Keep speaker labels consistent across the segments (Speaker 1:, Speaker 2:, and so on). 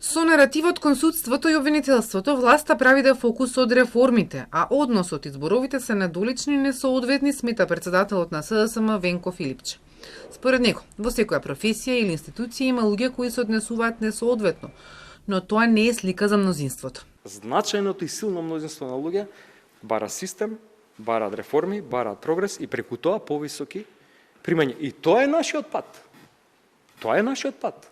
Speaker 1: Со наративот кон судството и обвинителството, власта прави да фокус од реформите, а односот и зборовите се недолични и несоодветни, смета председателот на СДСМ Венко Филипче. Според него, во секоја професија или институција има луѓе кои се однесуваат несоодветно, но тоа не е слика за мнозинството.
Speaker 2: Значајното и силно мнозинство на луѓе бара систем, бараат реформи, бараат прогрес и преку тоа повисоки примања. И тоа е нашиот пат. Тоа е нашиот пат.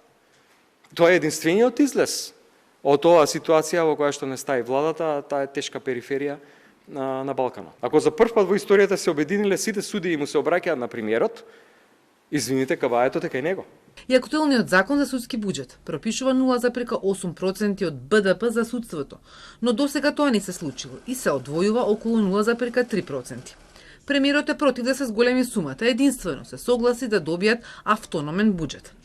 Speaker 2: Тоа е единствениот излез од оваа ситуација во која што не стаи владата, таа е тешка периферија на Балканот. Ако за прв пат во историјата се обединиле сите судии и му се обраќаат на премиерот, извините, кабаетот е кај него.
Speaker 1: И актуелниот закон за судски буџет пропишува 0,8% од БДП за судството, но досега тоа не се случило и се одвојува околу 0,3%. Премиерот е против да се зголеми сумата, единствено се согласи да добијат автономен буџет.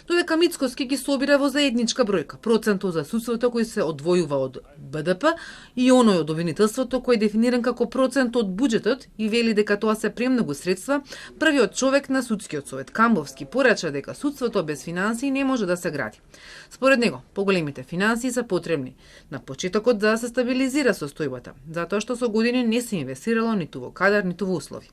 Speaker 1: Додека Мицкоски ги собира во заедничка бројка процентот за судството кој се одвојува од БДП и оној од обвинителството кој е дефиниран како процент од буџетот и вели дека тоа се премногу средства, првиот човек на судскиот совет Камбовски порача дека судството без финансии не може да се гради. Според него, поголемите финансии се потребни на почетокот за да се стабилизира состојбата, затоа што со години не се инвестирало ниту во кадар, ниту во услови.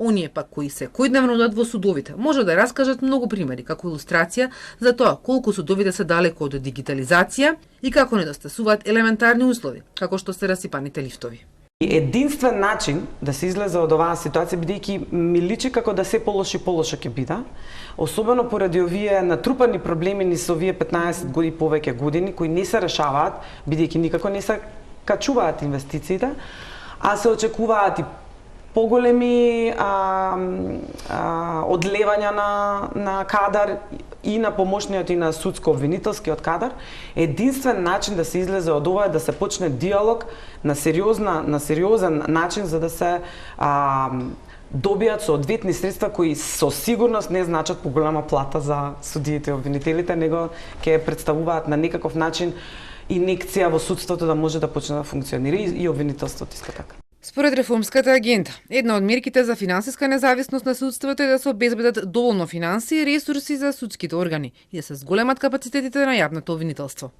Speaker 1: Оние пак кои секојдневно одат во судовите може да раскажат многу примери како илустрација за тоа колку судовите се далеко од дигитализација и како недостасуваат елементарни услови, како што се расипаните лифтови.
Speaker 3: Единствен начин да се излезе од оваа ситуација, бидејќи ми личи како да се полоши ќе биде, особено поради овие натрупани проблеми низ овие 15 години повеќе години кои не се решаваат, бидејќи никако не се качуваат инвестициите, а се очекуваат и поголеми одлевања на кадар и на помошниот и на судско-обвинителскиот кадар. Единствен начин да се излезе од ова е да се почне диалог на сериозен начин за да се добијат соодветни средства кои со сигурност не значат поголема плата за судиите и обвинителите, него ќе представуваат на некаков начин инекција во судството да може да почне да функционира и обвинителството исто така.
Speaker 1: Според реформската агенда, една од мерките за финансиска независност на судството е да се обезбедат доволно финансии и ресурси за судските органи и да се зголемат капацитетите на јавното обвинителство.